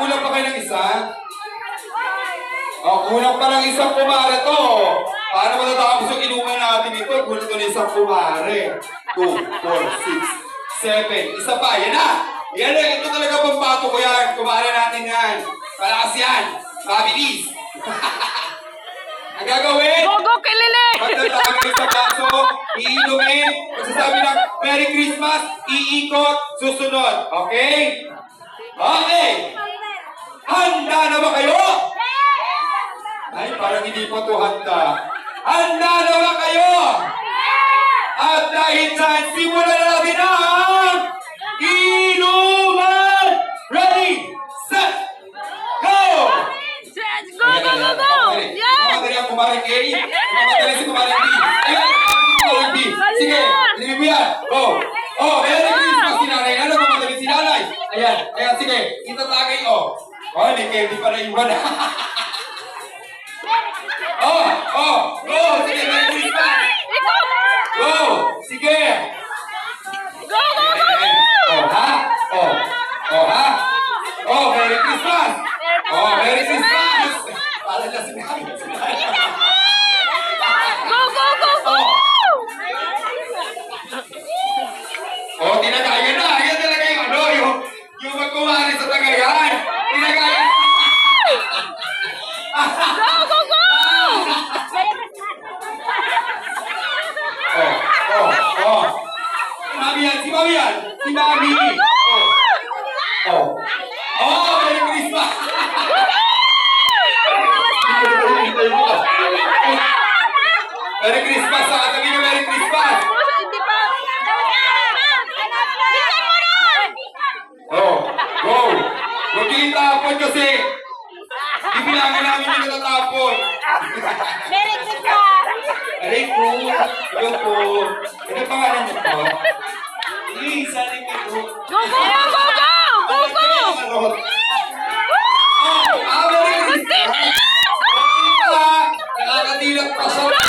kulang pa kayo ng isa? Kulang pa ng isang kumare to. Paano matatapos yung inuman natin ito? Kulang to ng isang kumare. 2, 4, 6, 7. Isa pa, yan na! Yan na, ito talaga pambato ko yan. Kumare natin yan. Palakas yan. Mabilis. Ang gagawin? Go, Kilili! Magtatagay sa baso, iinumin, magsasabi ng Merry Christmas, iikot, susunod. Okay? Okay! Handa na ba kayo? Ay, parang hindi pa ito handa. Handa na ba kayo? At dahil dyan, simulan na natin ang inuman! Ready, set, go! Go! Yes! Mamadali ang kumaring A. Mamadali si kumaring B. Ayun, B. Sige, hindi mo yan. Go. Merry Christmas si nanay. Ano, mamadali si nanay. Ayan, sige. Itatagay, may candy pa na iwan. Go. Sige, Merry Christmas. Go. Sige. Go! Merry Christmas. Merry Christmas. Para na si nanay. Tinagaya na. Yan talaga yung magkumari sa tagayan. Tinagaya. Si Mami yan. Si Mami. Merry Christmas. Merry Christmas sa katabi niyo. Merry Christmas. Go! Huwag yung itapon kasi ibilangin namin yung natatapon. Merry Christmas! Aray po! Hello po! Ano pangalan niyo po? Isa rin ito. Go! Nakakadilag pa siya.